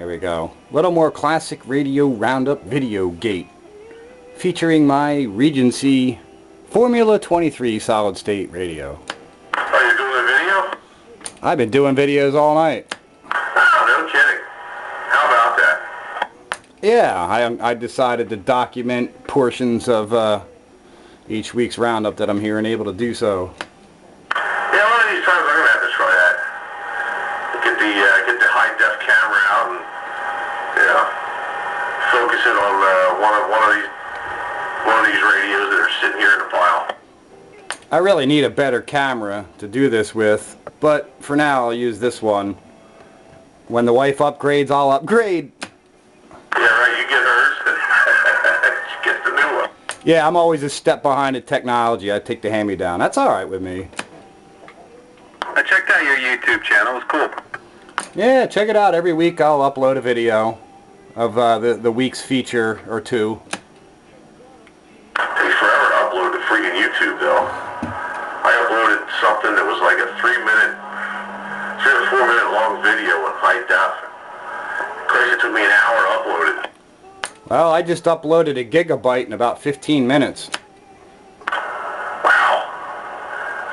There we go. Little more classic radio roundup video gate. Featuring my Regency Formula 23 solid state radio. Are you doing a video? I've been doing videos all night. Oh, no kidding. How about that? Yeah, I decided to document portions of each week's roundup that I'm here and able to do so. Yeah, one of these times I'm going to have to try that. Get the high-def camera out and, focus it on one of these radios that are sitting here in the pile. I really need a better camera to do this with, but for now I'll use this one. When the wife upgrades, I'll upgrade. Yeah, right, you get hers. She gets the new one. Yeah, I'm always a step behind the technology. I take the hand-me-down. That's alright with me. I checked out your YouTube channel. It was cool. Yeah, check it out. Every week I'll upload a video of the week's feature or two. It takes forever to upload to freaking YouTube, though. I uploaded something that was like a 3 or 4 minute long video in high def. Crazy, it took me an hour to upload it. Well, I just uploaded a gigabyte in about 15 minutes. Wow.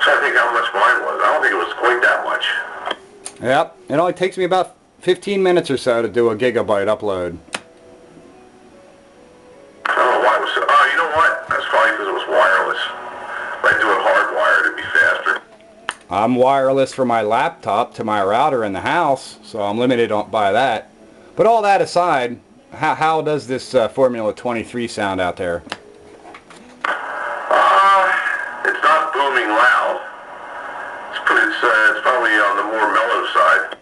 So I think how much mine was. I don't think it was quite that much. Yep, it only takes me about 15 minutes or so to do a gigabyte upload. I don't know why it was so... Oh, you know what? That's probably because it was wireless. If I do it hardwired, it'd be faster. I'm wireless from my laptop to my router in the house, so I'm limited by that. But all that aside, how does this Formula 23 sound out there? It's not booming loud. It's probably on the more mellow side.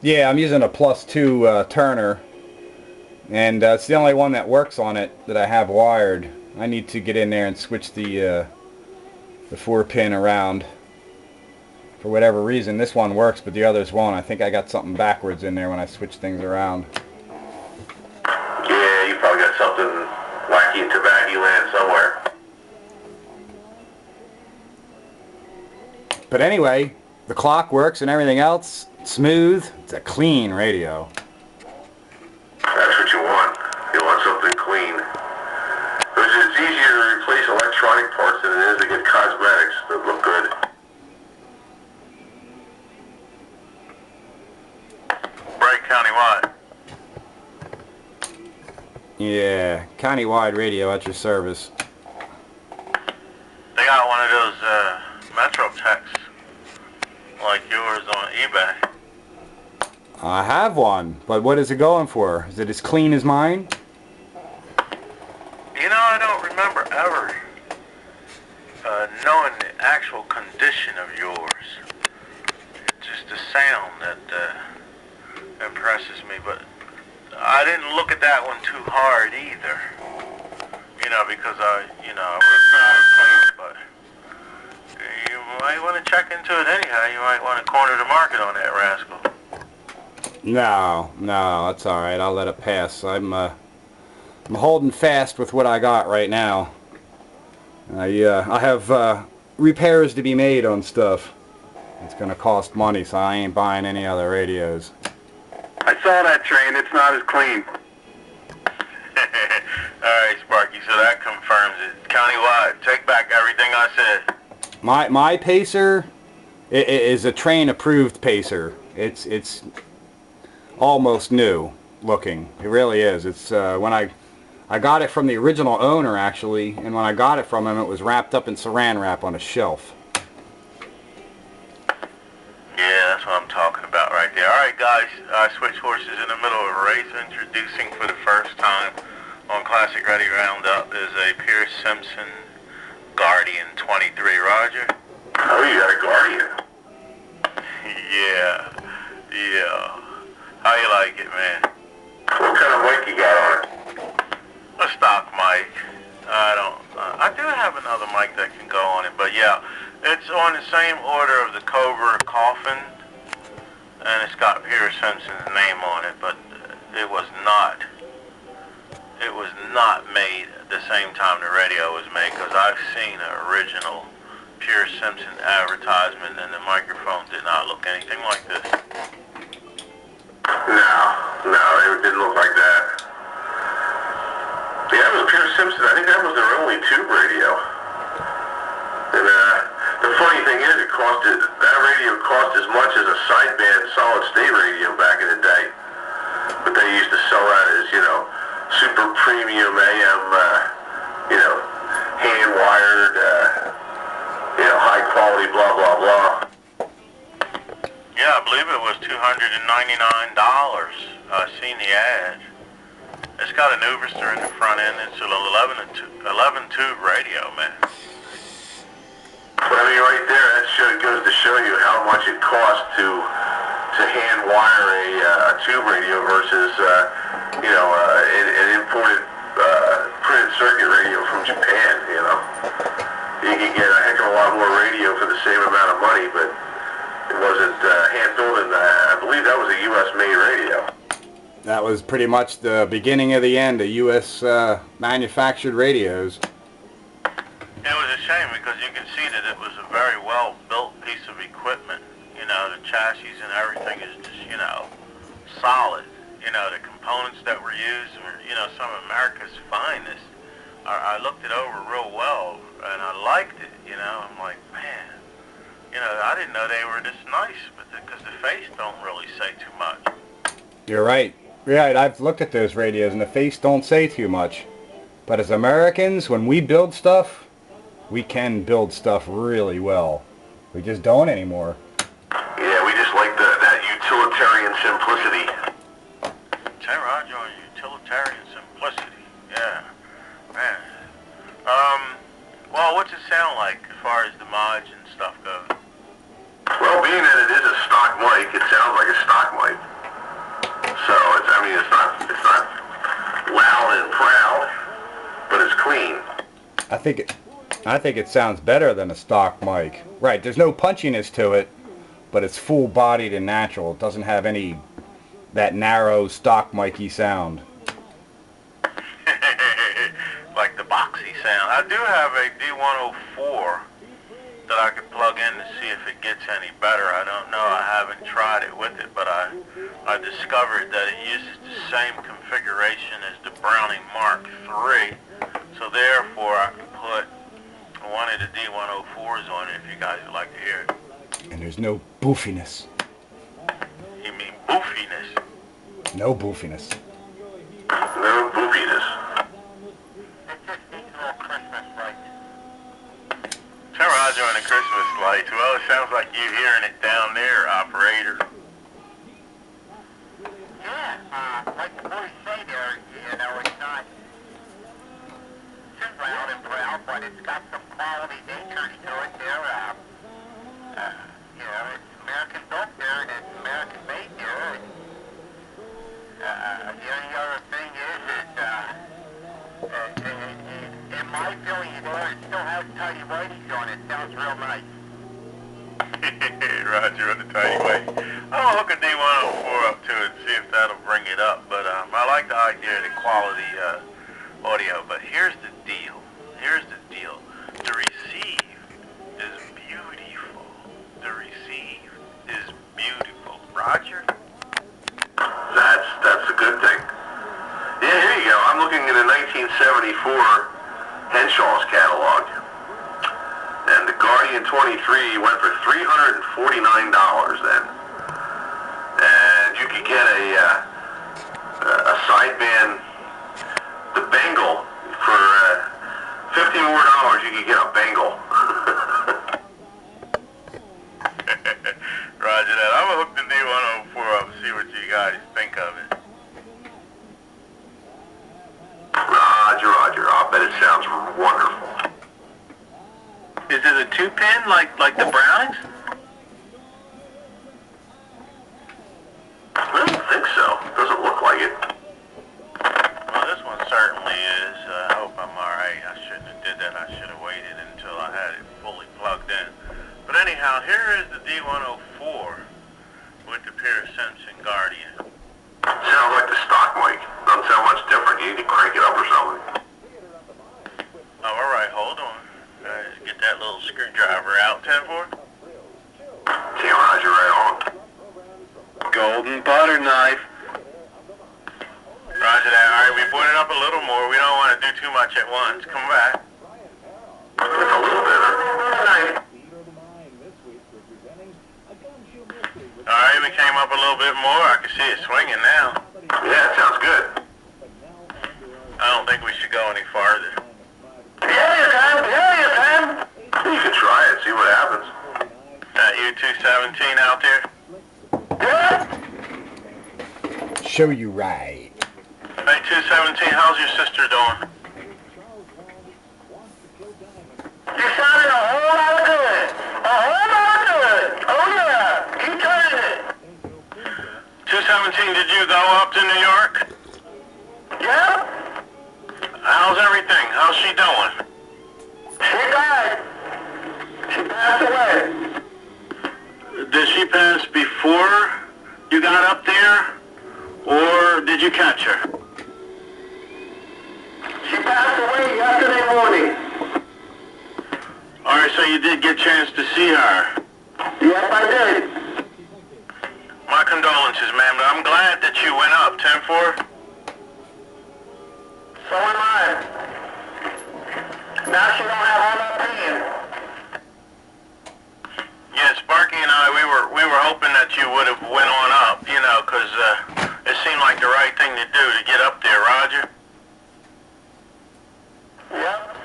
Yeah, I'm using a +2 Turner, and it's the only one that works on it that I have wired. I need to get in there and switch the 4-pin around. For whatever reason, this one works, but the others won't. I think I got something backwards in there when I switch things around. Yeah, you probably got something wacky in tobacco land somewhere. But anyway, the clock works and everything else. Smooth. It's a clean radio. That's what you want. You want something clean. Because it's easier to replace electronic parts than it is to get cosmetics that look good. Right, countywide. Yeah, county-wide radio at your service. They got one of those Metro techs like yours on eBay. I have one, but what is it going for? Is it as clean as mine? You know, I don't remember ever knowing the actual condition of yours. It's just the sound that impresses me, but I didn't look at that one too hard either. You know, because I was clean, but you might want to check into it anyhow. You might want to corner the market on that rascal. No, that's all right. I'll let it pass. I'm holding fast with what I got right now. I have repairs to be made on stuff. It's going to cost money, so I ain't buying any other radios. I saw that train. It's not as clean. Alright, Sparky, so that confirms it. Countywide, take back everything I said. My pacer is a train-approved pacer. It's almost new looking. It really is. It's when I got it from the original owner, actually, and when I got it from him, it was wrapped up in saran wrap on a shelf. Yeah, that's what I'm talking about right there. Alright, guys, I switched horses in the middle of a race. Introducing for the first time on Classic Ready Roundup is a Pierce Simpson Guardian 23. Roger? Oh, you got a Guardian? Yeah. How you like it, man? What kind of mic you got on it? A stock mic. I do have another mic that can go on it, but yeah, it's on the same order of the Cobra coffin, and it's got Pierce Simpson's name on it, but it was not made at the same time the radio was made, because I've seen an original Pierce Simpson advertisement, and the microphone did not look anything like this. solid state radio back in the day, but they used to sell that as, you know, super premium AM, you know, hand wired, you know, high quality, blah blah blah. Yeah, I believe it was $299. I seen the ad. It's got an Uberster in the front end. It's an 11 tube radio, man. Well, I mean, right there, that goes to show you how much it costs to hand wire a tube radio versus, you know, an imported printed circuit radio from Japan. You know, you can get a heck of a lot more radio for the same amount of money, but it wasn't hand built, and I believe that was a U.S. made radio. That was pretty much the beginning of the end of U.S. manufactured radios. It was a shame because you can see that it was a very well built piece of equipment. You know, the chassis and everything is just, you know, solid. You know, the components that were used were, you know, some of America's finest. I looked it over real well and I liked it. You know, I'm like, man, you know, I didn't know they were this nice, but because the face don't really say too much. You're right. Right, I've looked at those radios and the face don't say too much. But as Americans, when we build stuff, we can build stuff really well. We just don't anymore. Yeah, we just like that utilitarian simplicity. Hey, Roger, utilitarian simplicity. Yeah, man. Well, what's it sound like as far as the mods and stuff goes? Well, being that it is a stock mic, it sounds like a stock mic. So it's not loud and proud, but it's clean. I think it sounds better than a stock mic. Right, there's no punchiness to it, but it's full-bodied and natural. It doesn't have any that narrow stock mic-y sound. Like the boxy sound. I do have a D104 that I could plug in to see if it gets any better. I don't know. I haven't tried it with it, but I discovered that it uses the same configuration as the Browning Mark III. So therefore, I can put one of the D104s on it if you guys would like to hear it. And there's no boofiness. You mean boofiness? No boofiness. No boofiness. Turn Roger on the Christmas lights. Well, it sounds like you're hearing it down there, operator. Yeah, like the boys say there, you know, it's not too loud and proud, but it's got some quality natures to it there. You know, it's American built there and it's American made there. The only other thing is in my feeling, you know, it still has tiny whiteys on it. Sounds real nice. Roger on the tiny way. I'll hook a D104 up to it and see if that'll bring it up. But I like the idea of the quality audio. But here's the deal. Here's the deal. The receive is beautiful. The receive is beautiful. Roger? That's a good thing. Yeah, here you go. I'm looking at a 1974 Henshaw's catalog. And the Guardian 23 went for $349 then. And you could get a sideband, the Bengal, for $50 more. You could get a Bengal. Roger that. I'm gonna hook the D104 up and see what you guys think of it. Roger. I'll bet it sounds wonderful. Is it a 2-pin like the Brownings? I don't think so. Doesn't look like it. Well, this one certainly is. I hope I'm alright. I shouldn't have did that. I should have waited until I had it fully plugged in. But anyhow, here is the D104 with the Pierce Simpson Guardian. Sounds like the stock mic. Doesn't sound much different. You need to crank it up or something. Oh, alright. Hold on. Just get that little screwdriver out, 10-4. Okay, Roger, right on. Golden butter knife. Roger that. Alright, we put it up a little more. We don't want to do too much at once. Come back. It's a little better. Alright, we came up a little bit more. I can see it swinging now. Yeah, that sounds good. I don't think we should go any farther. Yeah, you can. Yeah, you can. You can try it, see what happens. That U-217 out there? Yeah. Show you right. Hey, 217, how's your sister doing? You're sounding a whole lot of good. A whole lot of good. Oh, yeah. Keep turning it. 217, did you go up to New York? Yeah? How's everything? How's she doing? She died. She passed away. Did she pass before you got up there, or did you catch her? She passed away yesterday morning. Alright, so you did get a chance to see her. Yes, I did. My condolences, ma'am, but I'm glad that you went up, 10-4. So am I. Now she don't have all that pain. Yeah, Sparky and I, we were hoping that you would have went on up, you know, 'cause it seemed like the right thing to do to get up there, Roger. Yep.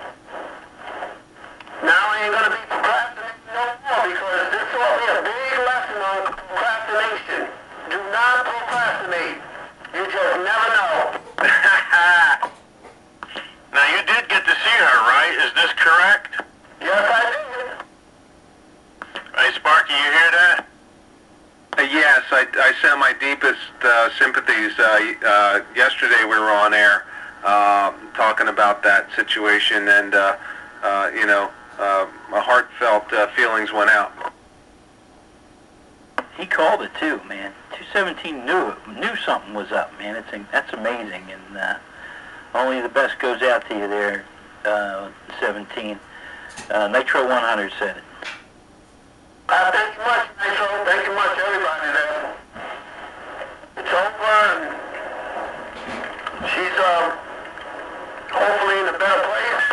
Now I ain't gonna be procrastinating no more because this taught me a big lesson on procrastination. Do not procrastinate. You just never know. Now, you did get to see her, right? Is this correct? Yes, I did. Hey, Sparky, you hear that? Yes, I sent my deepest sympathies. Yesterday we were on air talking about that situation, and my heartfelt feelings went out. He called it too, man. 217 knew something was up, man. That's amazing, and only the best goes out to you there, 17. Nitro 100 said it. Thank you much, Nitro. Thank you much, everybody there. It's over, and she's hopefully in a better place.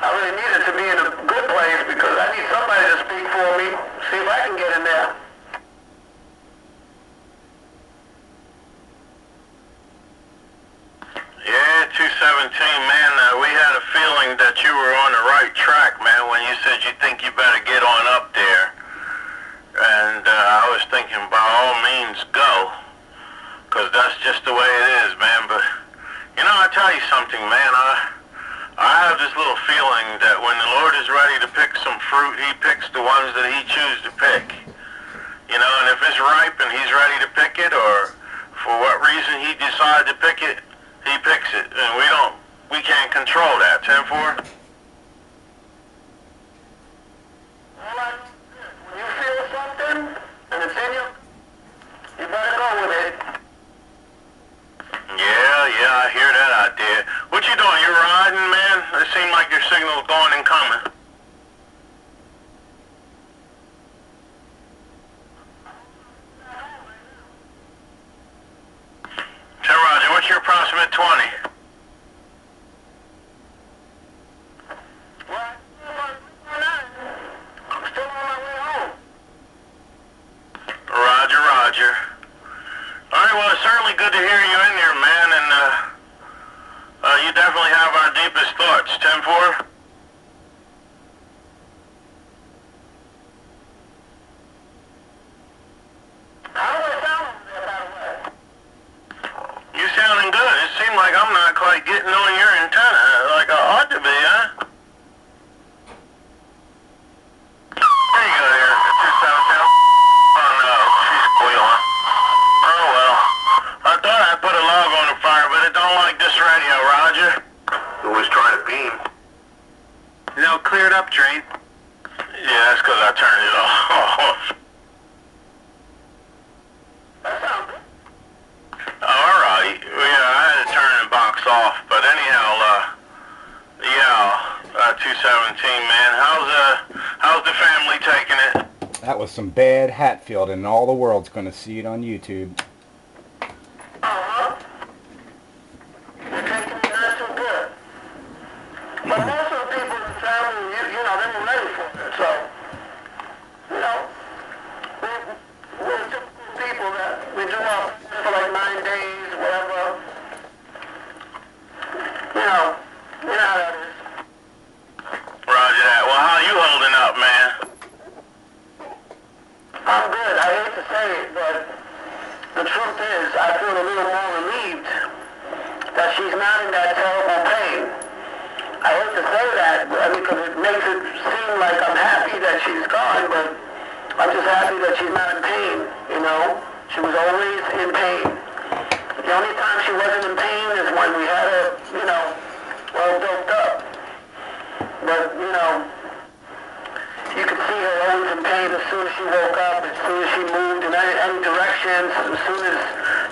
I really needed to be in a good place because I need somebody to speak for me, see if I can get in there. Yeah, 217, man, we had a feeling that you were on the right track, man, when you said you think you better get on up there. And I was thinking, by all means, go. Because that's just the way it is, man. But, you know, I tell you something, man, I have this little feeling that when the Lord is ready to pick some fruit, he picks the ones that he chooses to pick. You know, and if it's ripe and he's ready to pick it, or for what reason he decided to pick it, he picks it, and we can't control that. 10-4? All I know is this, when you feel something, and it's in you, you better go with it. Yeah, I hear that idea. What you doing? You riding, man? It seemed like your signal's going and coming. Hey, Roger, what's your approximate 20? Well, I'm still on my way home. Roger. All right, well, it's certainly good to hear you in there, man, and you definitely have our deepest thoughts. 10-4? How do I sound over there, by the way? You sounding good. It seemed like I'm not quite getting on your antenna like I ought to be, huh? There you go there, 217. Oh no, she's squealing. Oh well. I thought I put a log on the fire, but it don't like this radio, Roger. Who was trying to beam? Clear it up, Train. Yeah, that's because I turned it off. That sounds good. Alright, yeah, I had to turn the box off, but anyhow, 217, man, how's the family taking it? That was some bad Hatfield, and all the world's going to see it on YouTube. Uh-huh. You're taking it not too good. But most of the people in the family, they were ready for it, so, we're the truth is, I feel a little more relieved that she's not in that terrible pain. I hate to say that, because it makes it seem like I'm happy that she's gone, but I'm just happy that she's not in pain, you know? She was always in pain. The only time she wasn't in pain is when we had her, you know, well built up. But, you know, you could see her always in pain as soon as she woke up, as soon as she moved in any directions, as soon as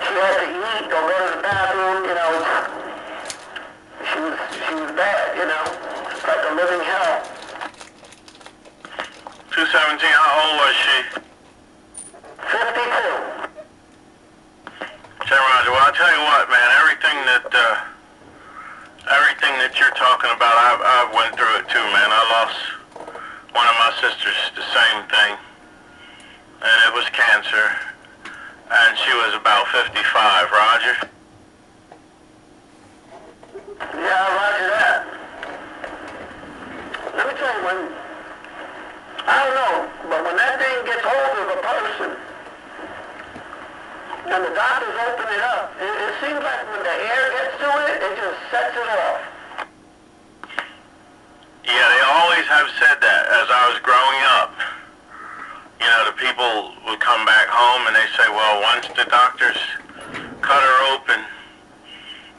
she had to eat or go to the bathroom, you know, she was bad, you know. It's like a living hell. 217, how old was she? 52. Say, Roger, well, I'll tell you what, man, everything that you're talking about, I've went through it too, man. I lost one of my sisters, the same thing, and it was cancer, and she was about 55, Roger. Yeah, roger that. Let me tell you, I don't know, but when that thing gets hold of a person, and the doctors open it up, it seems like when the air gets to it, it just sets it off. Yeah, they always have said that as I was growing up. You know, the people would come back home and they say, well, once the doctors cut her open,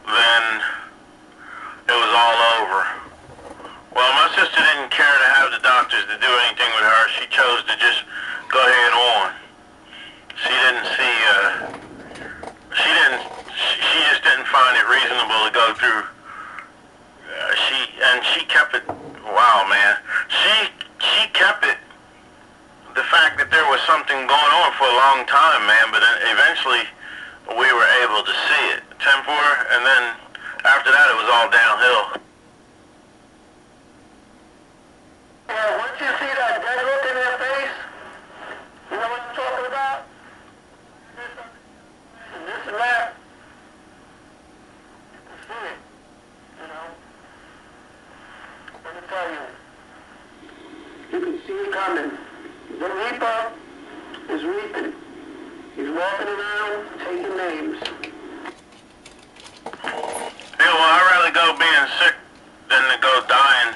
then it was all over. Well, my sister didn't care to have the doctors to do anything with her. She chose to just go ahead on. She didn't see, she just didn't find it reasonable to go through. She kept it, wow, man. She kept it, the fact that there was something going on for a long time, man, but then eventually we were able to see it. 10-4, and then after that it was all downhill. Yeah, once you see that dead look in their face, you know what I'm talking about? This and that. You can see it, you know? Let me tell you. You can see it coming. The reaper is reaping. He's walking around taking names. Yeah, well, I'd rather go being sick than to go dying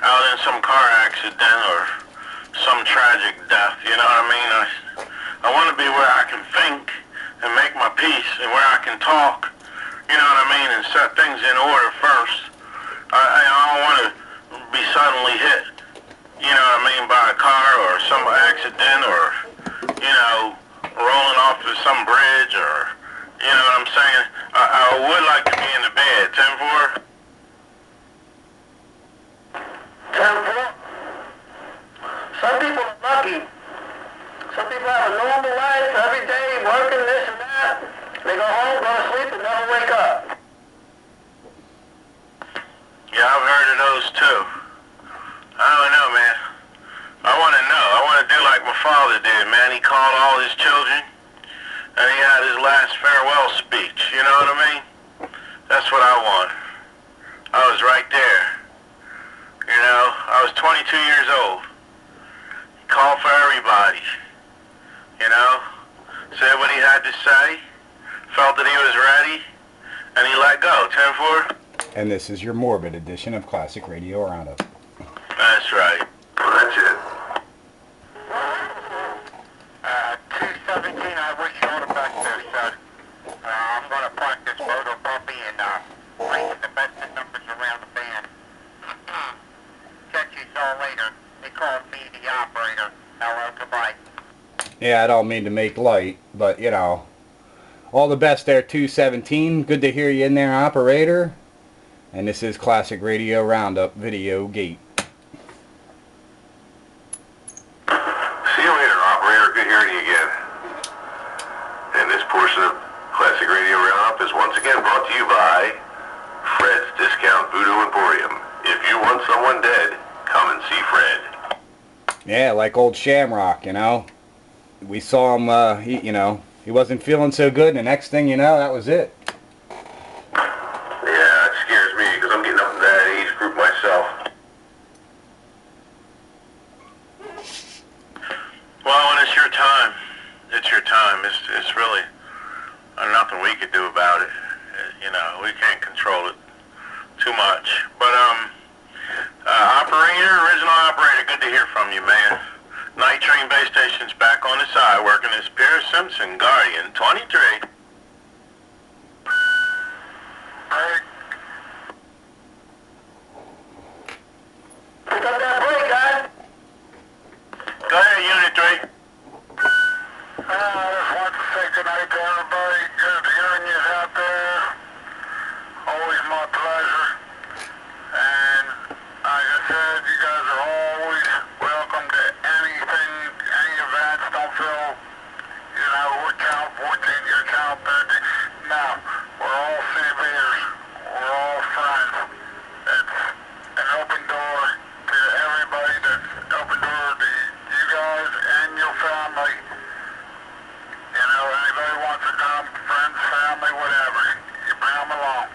out in some car accident or some tragic death, you know what I mean? I want to be where I can think and make my peace and where I can talk, you know what I mean, and set things in order first. I don't want to be suddenly hit, you know what I mean, by a car or some accident or, you know, rolling off of some bridge or, you know what I'm saying? I would like to be in the bed. 10-4? 10-4. Some people are lucky. Some people have a normal life every day, working this and that. They go home, go to sleep, and never wake up. Yeah, I've heard of those too. I don't know, man. I want to know. I want to do like my father did, man. He called all his children, and he had his last farewell speech. You know what I mean? That's what I want. I was right there. You know, I was 22 years old. He called for everybody. You know, said what he had to say, felt that he was ready, and he let go. 10-4? And this is your morbid edition of Classic Radio Roundup. That's right. That's it. 217, I wish you all the best there, son. I'm going to park this motor puppy and bring the best of numbers around the band. Catch you all later. They called me the operator. Hello, goodbye. Yeah, I don't mean to make light, but, you know, all the best there, 217. Good to hear you in there, operator. And this is Classic Radio Roundup Video Gate. See you later, operator. Good hearing you again. And this portion of Classic Radio Roundup is once again brought to you by Fred's Discount Voodoo Emporium. If you want someone dead, come and see Fred. Yeah, like old Shamrock, you know. We saw him, he wasn't feeling so good, and the next thing you know, that was it. Yeah, it scares me because I'm getting up to that age group myself. Well, when it's your time, it's your time. It's really, could do about it. You know, we can't control it too much. But, original operator, good to hear from you, man. Night train base station's back on the side, working as Pierce Simpson, Guardian 23. Hey. Pick up that break, guys. Go ahead, Unit 3. I just want to say good night to everybody. Good hearing you out there. Always my pleasure. And like I said, you guys are always welcome to anything, any events. Don't feel, you know, we're channel 14, you're channel 13. No, we're all CBers. We're all friends. It's an open door to everybody. That's open door to you guys and your family. You know, anybody wants to come, friends, family, whatever, you bring them along.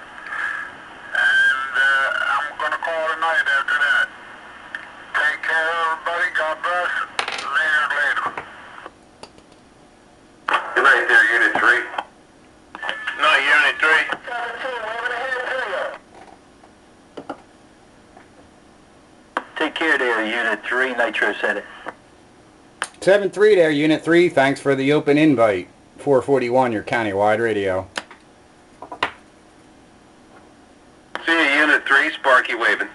And I'm going to call it a night after that. Take care, everybody. God bless. Later. Good night there, Unit 3. Night, Unit 3. 17, waving ahead to you. Take care there, Unit 3. Nitro said it. 7-3 there, Unit 3. Thanks for the open invite. 441, your countywide radio. See you, Unit 3. Sparky waving.